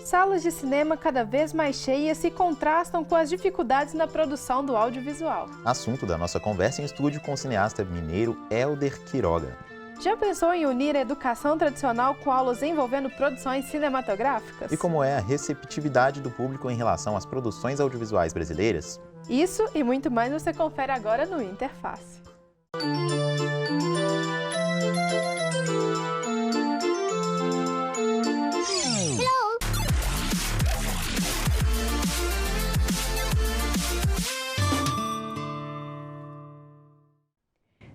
Salas de cinema cada vez mais cheias se contrastam com as dificuldades na produção do audiovisual. Assunto da nossa conversa em estúdio com o cineasta mineiro Hélder Quiroga. Já pensou em unir a educação tradicional com aulas envolvendo produções cinematográficas? E como é a receptividade do público em relação às produções audiovisuais brasileiras? Isso e muito mais você confere agora no Interface.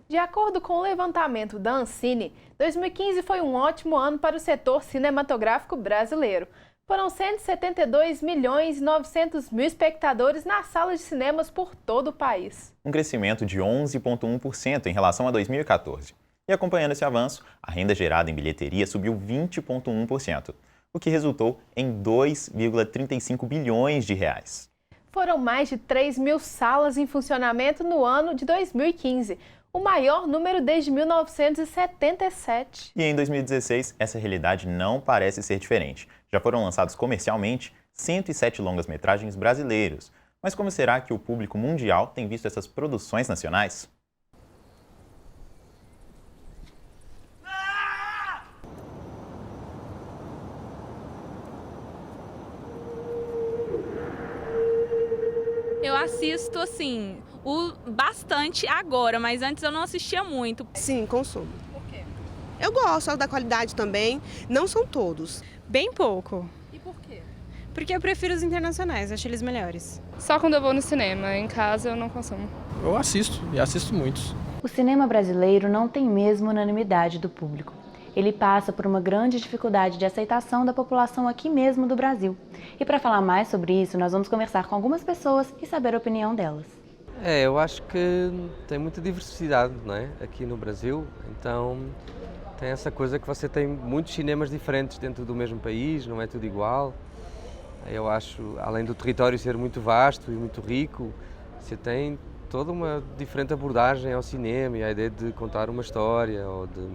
De acordo com o levantamento da Ancine, 2015 foi um ótimo ano para o setor cinematográfico brasileiro. Foram 172 milhões e 900 mil espectadores nas salas de cinemas por todo o país. Um crescimento de 11,1% em relação a 2014. E acompanhando esse avanço, a renda gerada em bilheteria subiu 20,1%, o que resultou em 2,35 bilhões de reais. Foram mais de 3 mil salas em funcionamento no ano de 2015, o maior número desde 1977. E em 2016, essa realidade não parece ser diferente. Já foram lançados comercialmente 107 longas-metragens brasileiros. Mas como será que o público mundial tem visto essas produções nacionais? Eu assisto, assim, bastante agora, mas antes eu não assistia muito. Sim, consumo. Por quê? Eu gosto da qualidade também, não são todos. Bem pouco, E por quê? porque eu prefiro os internacionais, acho eles melhores. Só quando eu vou no cinema, em casa eu não consumo. Eu assisto, e assisto muitos. O cinema brasileiro não tem mesmo unanimidade do público. Ele passa por uma grande dificuldade de aceitação da população aqui mesmo do Brasil. E para falar mais sobre isso, nós vamos conversar com algumas pessoas e saber a opinião delas. Eu acho que tem muita diversidade, não é? Aqui no Brasil, então tem essa coisa que você tem muitos cinemas diferentes dentro do mesmo país, não é tudo igual. Eu acho, além do território ser muito vasto e muito rico, você tem toda uma diferente abordagem ao cinema e a ideia de contar uma história ou de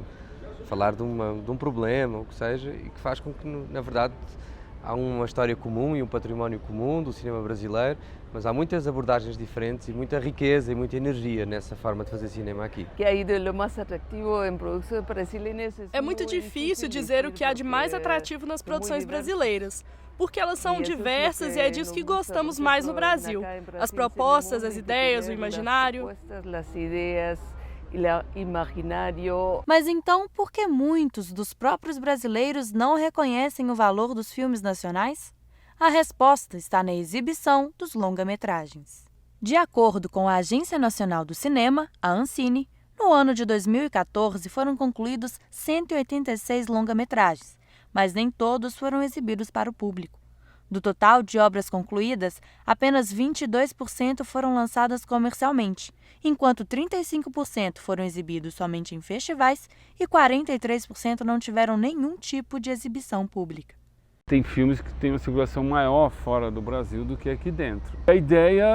falar de um problema, o que seja, e que faz com que, na verdade, há uma história comum e um património comum do cinema brasileiro, mas há muitas abordagens diferentes e muita riqueza e muita energia nessa forma de fazer cinema aqui. É muito difícil dizer o que há de mais atrativo nas produções brasileiras, porque elas são diversas e é disso que gostamos mais no Brasil. As propostas, as ideias, o imaginário. Mas então, por que muitos dos próprios brasileiros não reconhecem o valor dos filmes nacionais? A resposta está na exibição dos longa-metragens. De acordo com a Agência Nacional do Cinema, a Ancine, no ano de 2014 foram concluídos 186 longa-metragens, mas nem todos foram exibidos para o público. Do total de obras concluídas, apenas 22% foram lançadas comercialmente, enquanto 35% foram exibidos somente em festivais e 43% não tiveram nenhum tipo de exibição pública. Tem filmes que têm uma circulação maior fora do Brasil do que aqui dentro. A ideia,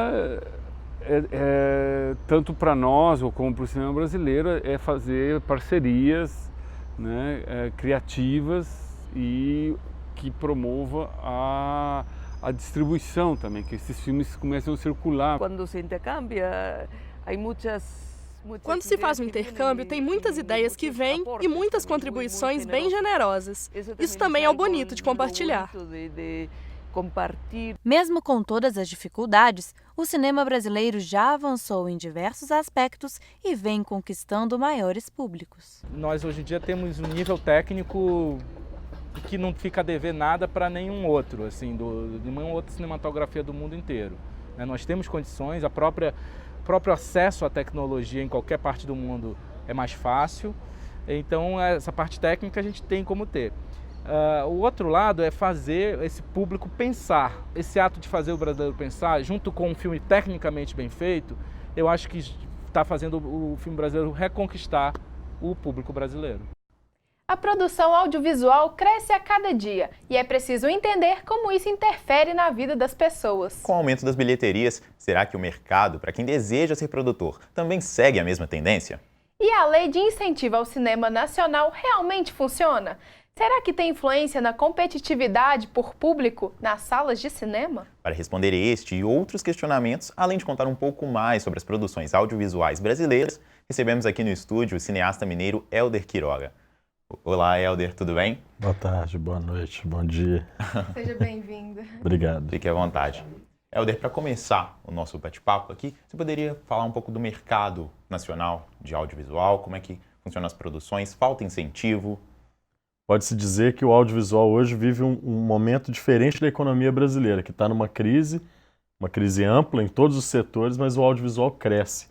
tanto para nós ou como para o cinema brasileiro, é fazer parcerias, né, criativas e que promova a distribuição também, que esses filmes comecem a circular. Quando se faz um intercâmbio, tem muitas ideias que vêm e muitas contribuições bem generosas. Isso também é o bonito de compartilhar. Mesmo com todas as dificuldades, o cinema brasileiro já avançou em diversos aspectos e vem conquistando maiores públicos. Nós hoje em dia temos um nível técnico que não fica a dever nada para nenhum outro, assim, de nenhuma outra cinematografia do mundo inteiro. Nós temos condições, o próprio acesso à tecnologia em qualquer parte do mundo é mais fácil, então essa parte técnica a gente tem como ter. O outro lado é fazer esse público pensar. Esse ato de fazer o brasileiro pensar, junto com um filme tecnicamente bem feito, eu acho que está fazendo o filme brasileiro reconquistar o público brasileiro. A produção audiovisual cresce a cada dia e é preciso entender como isso interfere na vida das pessoas. Com o aumento das bilheterias, será que o mercado, para quem deseja ser produtor, também segue a mesma tendência? E a lei de incentivo ao cinema nacional realmente funciona? Será que tem influência na competitividade por público nas salas de cinema? Para responder este e outros questionamentos, além de contar um pouco mais sobre as produções audiovisuais brasileiras, recebemos aqui no estúdio o cineasta mineiro Hélder Quiroga. Olá, Hélder, tudo bem? Boa tarde, boa noite, bom dia. Seja bem-vindo. Obrigado. Fique à vontade. Hélder, para começar o nosso bate-papo aqui, você poderia falar um pouco do mercado nacional de audiovisual, como é que funcionam as produções, falta incentivo? Pode-se dizer que o audiovisual hoje vive um momento diferente da economia brasileira, que está numa crise ampla em todos os setores, mas o audiovisual cresce.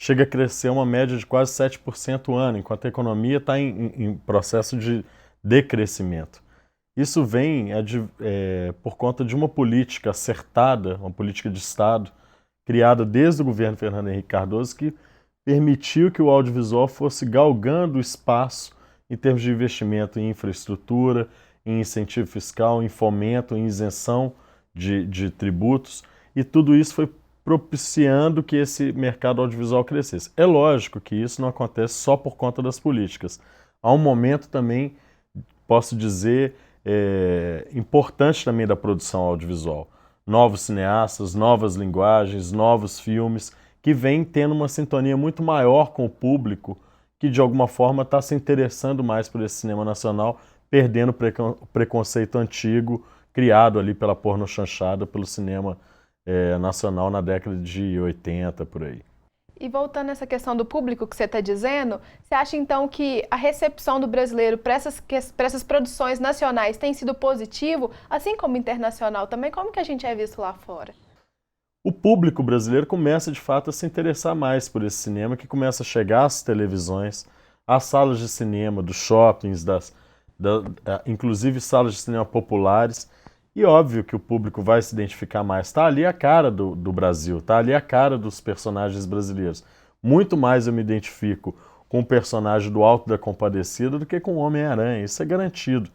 Chega a crescer uma média de quase 7% ao ano, enquanto a economia está em processo de decrescimento. Isso vem por conta de uma política acertada, uma política de Estado, criada desde o governo Fernando Henrique Cardoso, que permitiu que o audiovisual fosse galgando o espaço em termos de investimento em infraestrutura, em incentivo fiscal, em fomento, em isenção de tributos, e tudo isso foi propiciando que esse mercado audiovisual crescesse. É lógico que isso não acontece só por conta das políticas. Há um momento também, posso dizer, importante também da produção audiovisual. Novos cineastas, novas linguagens, novos filmes, que vêm tendo uma sintonia muito maior com o público, que de alguma forma está se interessando mais por esse cinema nacional, perdendo o preconceito antigo criado ali pela pornochanchada, pelo cinema nacional na década de 80, por aí. E voltando nessa questão do público que você está dizendo, você acha então que a recepção do brasileiro para essas produções nacionais tem sido positivo, assim como internacional também? Como que a gente é visto lá fora? O público brasileiro começa, de fato, a se interessar mais por esse cinema, que começa a chegar às televisões, às salas de cinema, dos shoppings, inclusive salas de cinema populares. E óbvio que o público vai se identificar mais. Está ali a cara do Brasil, está ali a cara dos personagens brasileiros. Muito mais eu me identifico com o personagem do Alto da Compadecida do que com o Homem-Aranha, isso é garantido.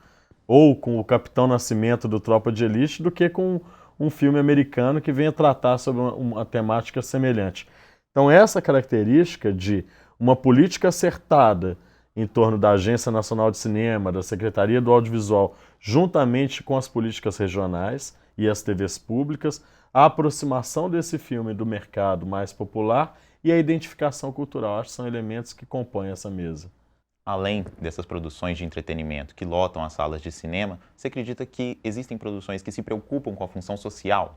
Ou com o Capitão Nascimento do Tropa de Elite do que com um filme americano que venha tratar sobre uma temática semelhante. Então essa característica de uma política acertada em torno da Agência Nacional de Cinema, da Secretaria do Audiovisual, juntamente com as políticas regionais e as TVs públicas, a aproximação desse filme do mercado mais popular e a identificação cultural, acho que são elementos que compõem essa mesa. Além dessas produções de entretenimento que lotam as salas de cinema, você acredita que existem produções que se preocupam com a função social?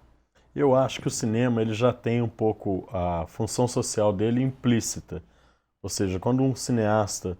Eu acho que o cinema ele já tem um pouco a função social dele implícita. Ou seja, quando um cineasta,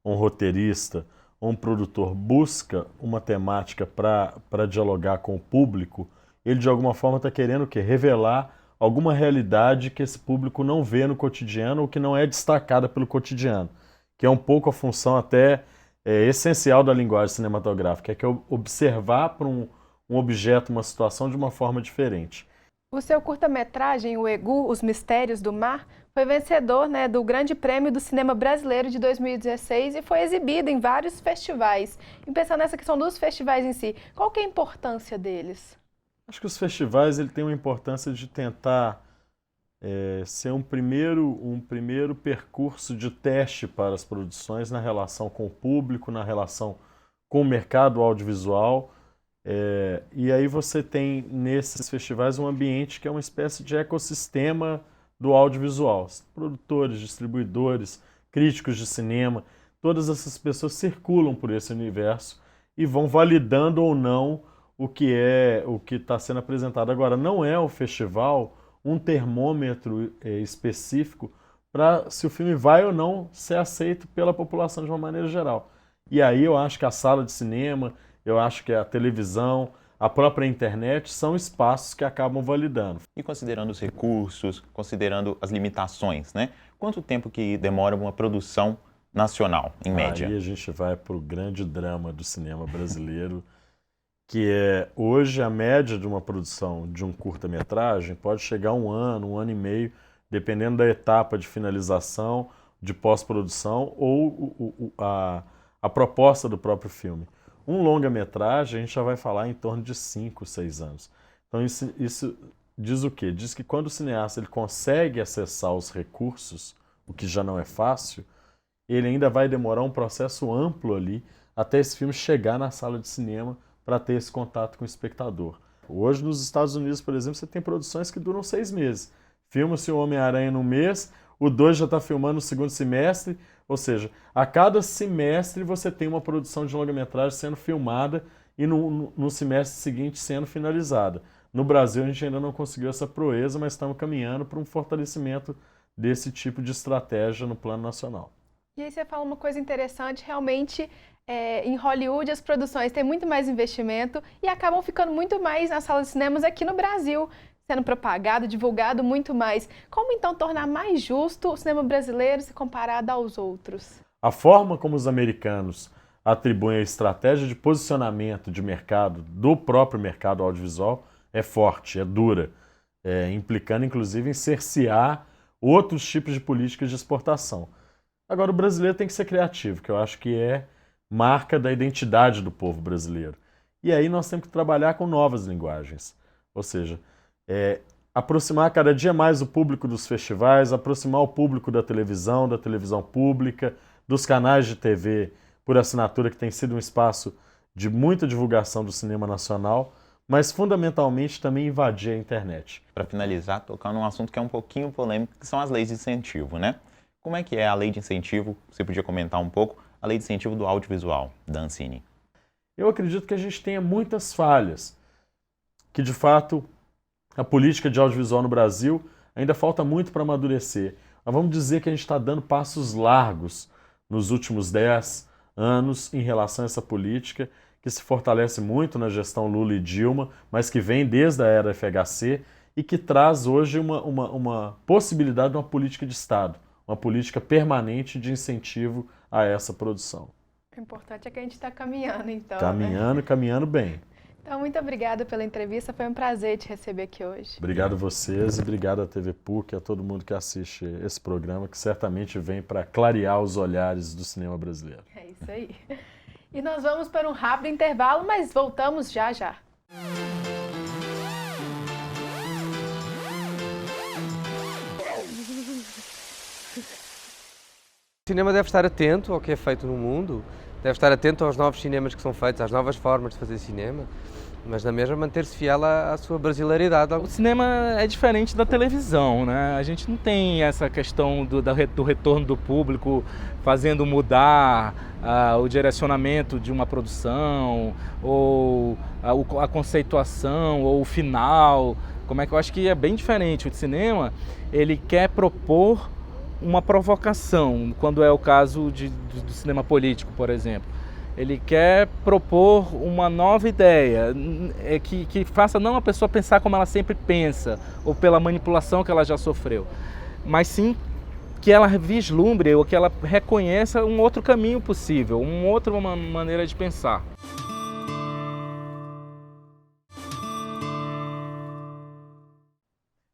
um roteirista, um produtor busca uma temática para dialogar com o público, ele de alguma forma está querendo o quê? Revelar alguma realidade que esse público não vê no cotidiano ou que não é destacada pelo cotidiano, que é um pouco a função até essencial da linguagem cinematográfica, que é observar para um objeto, uma situação de uma forma diferente. O seu curta-metragem, o Egu, Os Mistérios do Mar, foi vencedor do Grande Prêmio do Cinema Brasileiro de 2016 e foi exibido em vários festivais. E pensando nessa questão dos festivais em si, qual que é a importância deles? Acho que os festivais têm uma importância de tentar ser um primeiro percurso de teste para as produções na relação com o público, na relação com o mercado audiovisual. E aí você tem nesses festivais um ambiente que é uma espécie de ecossistema do audiovisual. Produtores, distribuidores, críticos de cinema, todas essas pessoas circulam por esse universo e vão validando ou não o que está sendo apresentado. Agora, não é o festival um termômetro específico para se o filme vai ou não ser aceito pela população de uma maneira geral. E aí eu acho que a sala de cinema, eu acho que a televisão, a própria internet são espaços que acabam validando. E considerando os recursos, considerando as limitações, né? Quanto tempo que demora uma produção nacional, em média? Aí a gente vai para o grande drama do cinema brasileiro, que é hoje a média de uma produção de um curta-metragem pode chegar a um ano e meio, dependendo da etapa de finalização, de pós-produção ou a proposta do próprio filme. Um longa-metragem a gente já vai falar em torno de 5, 6 anos. Então isso diz o quê? Diz que quando o cineasta ele consegue acessar os recursos, o que já não é fácil, ele ainda vai demorar um processo amplo ali até esse filme chegar na sala de cinema para ter esse contato com o espectador. Hoje, nos Estados Unidos, por exemplo, você tem produções que duram 6 meses. Filma-se o Homem-Aranha num mês, o 2 já está filmando no segundo semestre, ou seja, a cada semestre você tem uma produção de longa-metragem sendo filmada e no semestre seguinte sendo finalizada. No Brasil a gente ainda não conseguiu essa proeza, mas estamos caminhando para um fortalecimento desse tipo de estratégia no plano nacional. E aí você fala uma coisa interessante, realmente em Hollywood as produções têm muito mais investimento e acabam ficando muito mais nas salas de cinemas aqui no Brasil, sendo propagado, divulgado muito mais. Como então tornar mais justo o cinema brasileiro se comparado aos outros? A forma como os americanos atribuem a estratégia de posicionamento de mercado do próprio mercado audiovisual é forte, é dura, implicando inclusive em cercear outros tipos de políticas de exportação. Agora o brasileiro tem que ser criativo, que eu acho que é marca da identidade do povo brasileiro. E aí nós temos que trabalhar com novas linguagens, ou seja, aproximar cada dia mais o público dos festivais, aproximar o público da televisão pública, dos canais de TV por assinatura, que tem sido um espaço de muita divulgação do cinema nacional, mas fundamentalmente também invadir a internet. Para finalizar, tocar num assunto que é um pouquinho polêmico, que são as leis de incentivo, né? Como é que é a lei de incentivo? Você podia comentar um pouco a lei de incentivo do audiovisual da Ancine? Eu acredito que a gente tenha muitas falhas, que de fato a política de audiovisual no Brasil ainda falta muito para amadurecer. Mas vamos dizer que a gente está dando passos largos nos últimos 10 anos em relação a essa política, que se fortalece muito na gestão Lula e Dilma, mas que vem desde a era FHC e que traz hoje uma possibilidade de uma política de Estado, uma política permanente de incentivo a essa produção. O importante é que a gente está caminhando, então. Caminhando bem. Então, muito obrigada pela entrevista, foi um prazer te receber aqui hoje. Obrigado a vocês e obrigado à TV PUC e a todo mundo que assiste esse programa, que certamente vem para clarear os olhares do cinema brasileiro. É isso aí. E nós vamos para um rápido intervalo, mas voltamos já já. O cinema deve estar atento ao que é feito no mundo, deve estar atento aos novos cinemas que são feitos, às novas formas de fazer cinema, mas na mesma manter-se fiel à sua brasileiridade. O cinema é diferente da televisão, né? A gente não tem essa questão do retorno do público fazendo mudar o direcionamento de uma produção, ou a conceituação, ou o final. Como é que eu acho que é bem diferente. O cinema, ele quer propor uma provocação, quando é o caso do cinema político, por exemplo. Ele quer propor uma nova ideia, que faça não a pessoa pensar como ela sempre pensa, ou pela manipulação que ela já sofreu, mas sim que ela vislumbre ou que ela reconheça um outro caminho possível, uma outra maneira de pensar.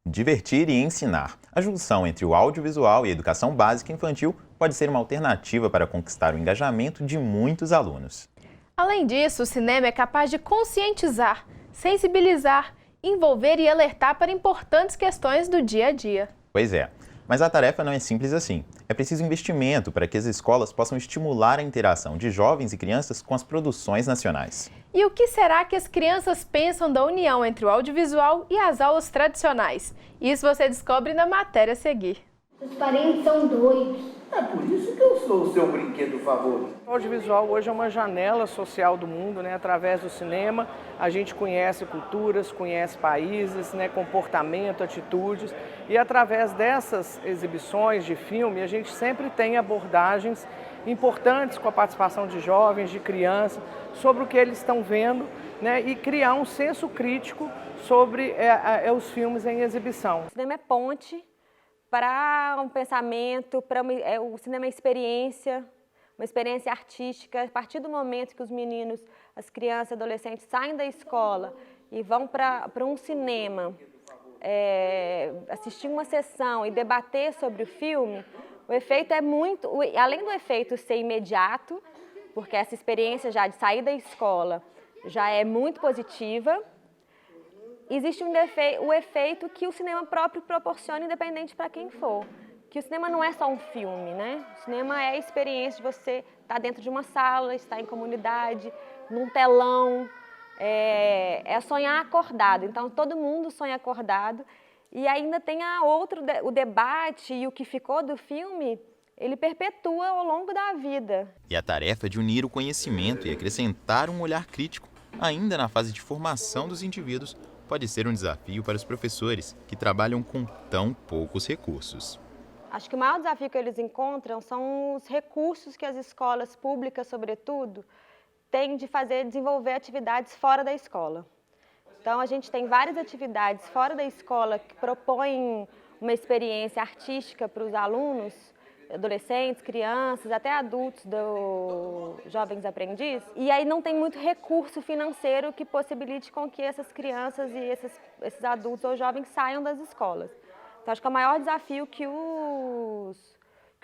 Divertir e ensinar. A junção entre o audiovisual e a educação básica infantil pode ser uma alternativa para conquistar o engajamento de muitos alunos. Além disso, o cinema é capaz de conscientizar, sensibilizar, envolver e alertar para importantes questões do dia a dia. Pois é, mas a tarefa não é simples assim. É preciso investimento para que as escolas possam estimular a interação de jovens e crianças com as produções nacionais. E o que será que as crianças pensam da união entre o audiovisual e as aulas tradicionais? Isso você descobre na matéria a seguir. Os parentes são doidos. É por isso que eu sou o seu brinquedo favorito. O audiovisual hoje é uma janela social do mundo, né? Através do cinema a gente conhece culturas, conhece países, né? Comportamento, atitudes. E através dessas exibições de filme a gente sempre tem abordagens importantes com a participação de jovens, de crianças, sobre o que eles estão vendo, né? E criar um senso crítico sobre os filmes em exibição. O cinema é ponte para um pensamento, o cinema é experiência, uma experiência artística. A partir do momento que os meninos, as crianças, adolescentes saem da escola e vão para um cinema, assistir uma sessão e debater sobre o filme, o efeito é muito, além do efeito ser imediato, porque essa experiência já de sair da escola já é muito positiva, existe o efeito que o cinema próprio proporciona, independente para quem for. Que o cinema não é só um filme, né? O cinema é a experiência de você estar dentro de uma sala, estar em comunidade, num telão, é sonhar acordado. Então, todo mundo sonha acordado. E ainda tem o debate e o que ficou do filme, ele perpetua ao longo da vida. E a tarefa de unir o conhecimento e acrescentar um olhar crítico, ainda na fase de formação dos indivíduos, pode ser um desafio para os professores que trabalham com tão poucos recursos. Acho que o maior desafio que eles encontram são os recursos que as escolas públicas, sobretudo, têm de desenvolver atividades fora da escola. Então, a gente tem várias atividades fora da escola que propõem uma experiência artística para os alunos, adolescentes, crianças, até adultos do Jovens Aprendizes. E aí não tem muito recurso financeiro que possibilite com que essas crianças e esses adultos ou jovens saiam das escolas. Então, acho que é o maior desafio que os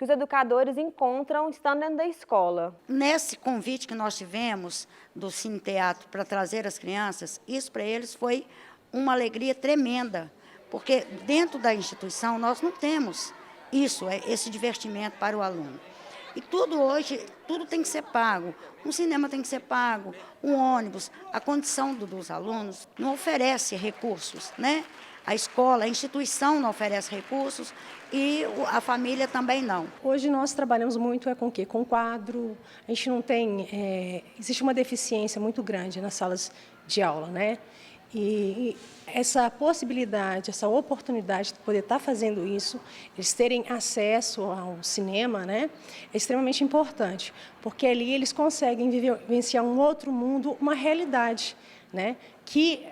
educadores encontram estando dentro da escola. Nesse convite que nós tivemos do Cine Teatro para trazer as crianças, isso para eles foi uma alegria tremenda, porque dentro da instituição nós não temos esse divertimento para o aluno. E tudo hoje, tudo tem que ser pago. Um cinema tem que ser pago, um ônibus. A condição dos alunos não oferece recursos, né? A escola, a instituição não oferece recursos e a família também não. Hoje nós trabalhamos muito com o quê? Com quadro. A gente não tem... existe uma deficiência muito grande nas salas de aula, né? E essa possibilidade, essa oportunidade de poder estar fazendo isso, eles terem acesso ao cinema, né, é extremamente importante, porque ali eles conseguem vivenciar um outro mundo, uma realidade, né, que,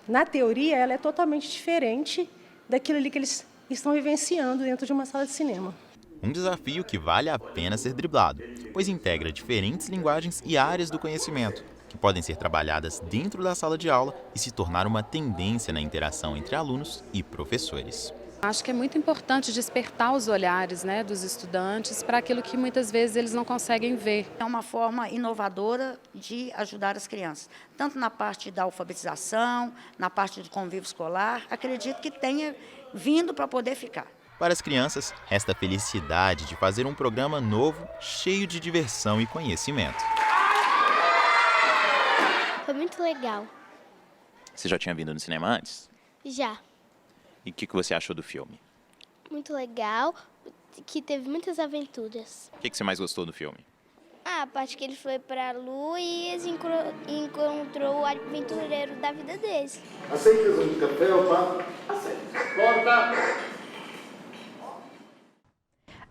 na teoria, ela é totalmente diferente daquilo ali que eles estão vivenciando dentro de uma sala de cinema. Um desafio que vale a pena ser driblado, pois integra diferentes linguagens e áreas do conhecimento, que podem ser trabalhadas dentro da sala de aula e se tornar uma tendência na interação entre alunos e professores. Acho que é muito importante despertar os olhares, né, dos estudantes para aquilo que muitas vezes eles não conseguem ver. É uma forma inovadora de ajudar as crianças, tanto na parte da alfabetização, na parte do convívio escolar, acredito que tenha vindo para poder ficar. Para as crianças, resta a felicidade de fazer um programa novo, cheio de diversão e conhecimento. Foi muito legal. Você já tinha vindo no cinema antes? Já. E o que você achou do filme? Muito legal, que teve muitas aventuras. O que você mais gostou do filme? A parte que ele foi pra lua e eles encontrou o aventureiro da vida deles. Aceita um café, opa? Aceita. Volta!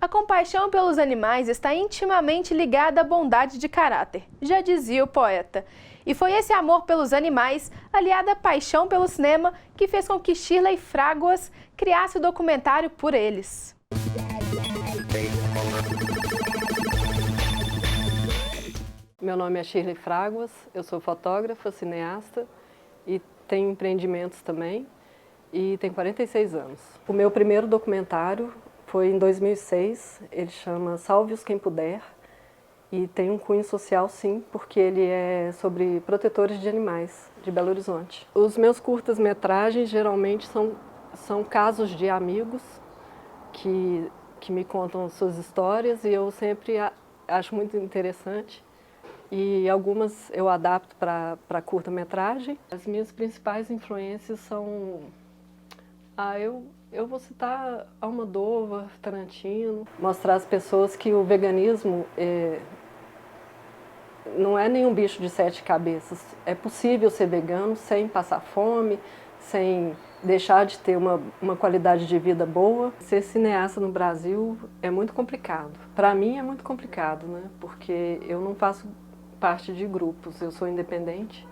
A compaixão pelos animais está intimamente ligada à bondade de caráter, já dizia o poeta. E foi esse amor pelos animais, aliado à paixão pelo cinema, que fez com que Shirley Fraguas criasse o documentário Por Eles. Meu nome é Shirley Fraguas, eu sou fotógrafa, cineasta e tenho empreendimentos também e tenho 46 anos. O meu primeiro documentário foi em 2006, ele chama Salve-os Quem Puder e tem um cunho social sim, porque ele é sobre protetores de animais de Belo Horizonte. Os meus curtas-metragens geralmente são casos de amigos que me contam suas histórias e eu sempre acho muito interessante. E algumas eu adapto para curta-metragem. As minhas principais influências são... Eu vou citar Almodóvar, Tarantino. Mostrar às pessoas que o veganismo não é nenhum bicho de 7 cabeças. É possível ser vegano sem passar fome, sem deixar de ter uma qualidade de vida boa. Ser cineasta no Brasil é muito complicado. Para mim é muito complicado, né? Porque eu não faço parte de grupos, eu sou independente,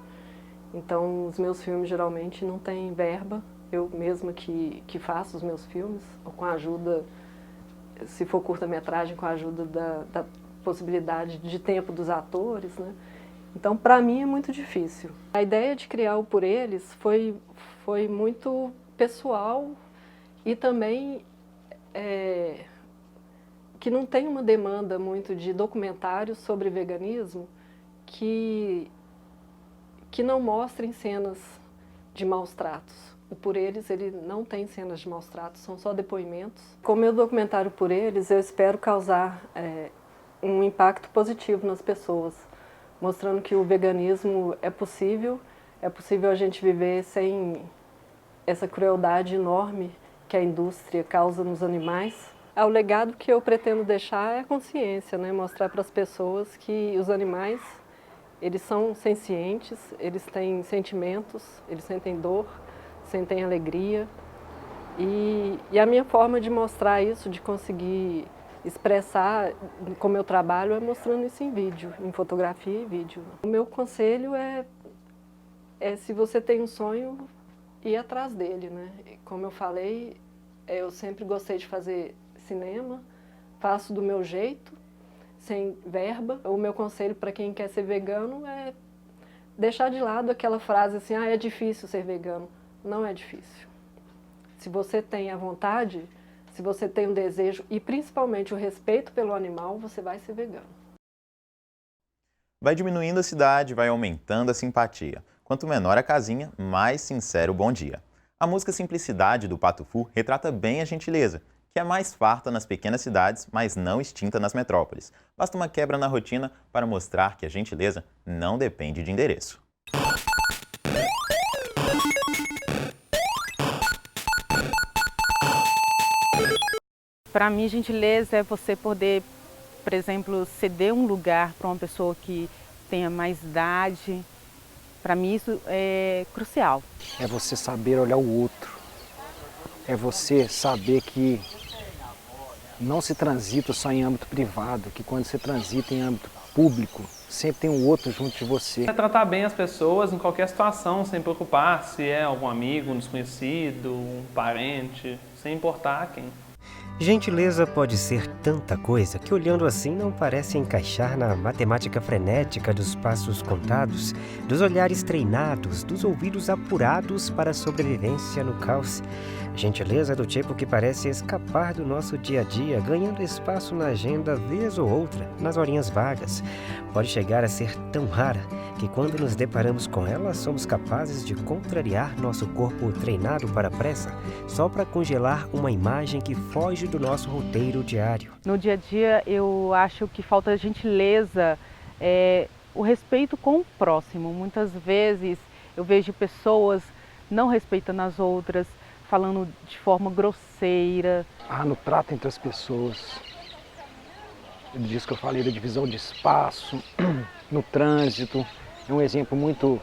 então os meus filmes geralmente não têm verba, eu mesma que faço os meus filmes, ou com a ajuda, se for curta-metragem, com a ajuda da possibilidade de tempo dos atores, né? Então, para mim é muito difícil. A ideia de criar o Por Eles foi muito pessoal e também que não tem uma demanda muito de documentários sobre veganismo que não mostrem cenas de maus tratos. O Por Eles, ele não tem cenas de maus tratos, são só depoimentos. Com o meu documentário Por Eles, eu espero causar um impacto positivo nas pessoas, mostrando que o veganismo é possível a gente viver sem essa crueldade enorme que a indústria causa nos animais. O legado que eu pretendo deixar é a consciência, né? Mostrar para as pessoas que os animais, eles são sencientes, eles têm sentimentos, eles sentem dor, sentem alegria. E a minha forma de mostrar isso, de conseguir expressar com o meu trabalho, é mostrando isso em vídeo, em fotografia e vídeo. O meu conselho é se você tem um sonho, ir atrás dele, né? Como eu falei, eu sempre gostei de fazer cinema, faço do meu jeito, sem verba. O meu conselho para quem quer ser vegano é deixar de lado aquela frase assim, é difícil ser vegano. Não é difícil. Se você tem a vontade, se você tem um desejo e principalmente o respeito pelo animal, você vai ser vegano. Vai diminuindo a cidade, vai aumentando a simpatia. Quanto menor a casinha, mais sincero o bom dia. A música Simplicidade, do Pato Fu, retrata bem a gentileza, que é mais farta nas pequenas cidades, mas não extinta nas metrópoles. Basta uma quebra na rotina para mostrar que a gentileza não depende de endereço. Para mim, gentileza é você poder, por exemplo, ceder um lugar para uma pessoa que tenha mais idade. Para mim isso é crucial. É você saber olhar o outro. É você saber que não se transita só em âmbito privado, que quando você transita em âmbito público, sempre tem um outro junto de você. É tratar bem as pessoas em qualquer situação, sem preocupar se é algum amigo, um desconhecido, um parente, sem importar quem. Gentileza pode ser tanta coisa que, olhando assim, não parece encaixar na matemática frenética dos passos contados, dos olhares treinados, dos ouvidos apurados para a sobrevivência no caos. Gentileza é do tipo que parece escapar do nosso dia a dia, ganhando espaço na agenda vez ou outra, nas horinhas vagas. Pode chegar a ser tão rara que, quando nos deparamos com ela, somos capazes de contrariar nosso corpo treinado para a pressa, só para congelar uma imagem que foge do nosso roteiro diário. No dia a dia, eu acho que falta gentileza, o respeito com o próximo. Muitas vezes eu vejo pessoas não respeitando as outras, falando de forma grosseira. No trato entre as pessoas. Ele disse que eu falei da divisão de espaço, no trânsito. É um exemplo muito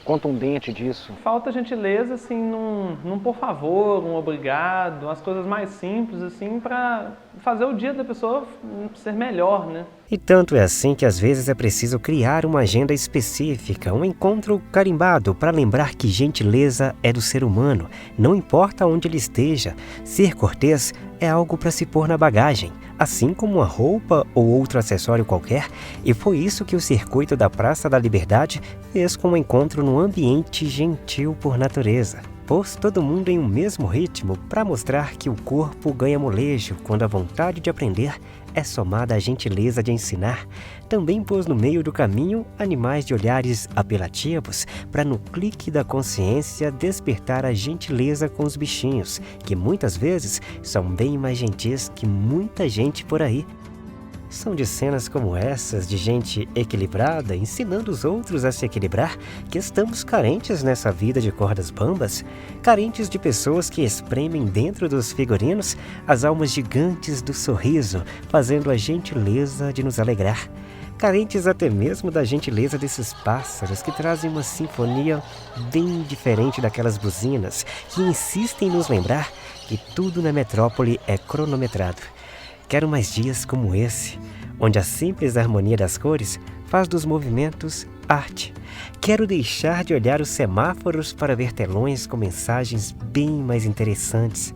contundente disso. Falta gentileza, assim, num por favor, um obrigado, as coisas mais simples, assim, para fazer o dia da pessoa ser melhor, né? E tanto é assim que às vezes é preciso criar uma agenda específica, um encontro carimbado para lembrar que gentileza é do ser humano, não importa onde ele esteja. Ser cortês é algo para se pôr na bagagem, assim como uma roupa ou outro acessório qualquer, e foi isso que o circuito da Praça da Liberdade fez com um encontro num ambiente gentil por natureza. Pôs todo mundo em um mesmo ritmo para mostrar que o corpo ganha molejo quando a vontade de aprender é somada à gentileza de ensinar. Também pôs no meio do caminho animais de olhares apelativos para, no clique da consciência, despertar a gentileza com os bichinhos, que muitas vezes são bem mais gentis que muita gente por aí. São de cenas como essas, de gente equilibrada, ensinando os outros a se equilibrar, que estamos carentes nessa vida de cordas bambas, carentes de pessoas que espremem dentro dos figurinos as almas gigantes do sorriso, fazendo a gentileza de nos alegrar. Carentes até mesmo da gentileza desses pássaros que trazem uma sinfonia bem diferente daquelas buzinas que insistem em nos lembrar que tudo na metrópole é cronometrado. Quero mais dias como esse, onde a simples harmonia das cores faz dos movimentos arte. Quero deixar de olhar os semáforos para ver telões com mensagens bem mais interessantes.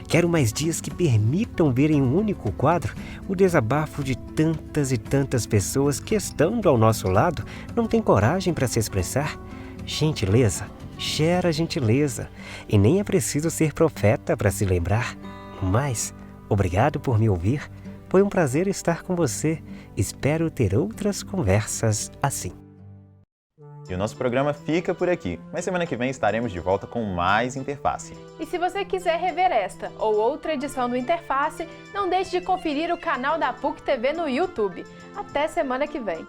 Quero mais dias que permitam ver em um único quadro o desabafo de tantas e tantas pessoas que, estando ao nosso lado, não têm coragem para se expressar. Gentileza gera gentileza, e nem é preciso ser profeta para se lembrar. Mas obrigado por me ouvir. Foi um prazer estar com você. Espero ter outras conversas assim. E o nosso programa fica por aqui, mas semana que vem estaremos de volta com mais Interface. E se você quiser rever esta ou outra edição do Interface, não deixe de conferir o canal da PUC TV no YouTube. Até semana que vem!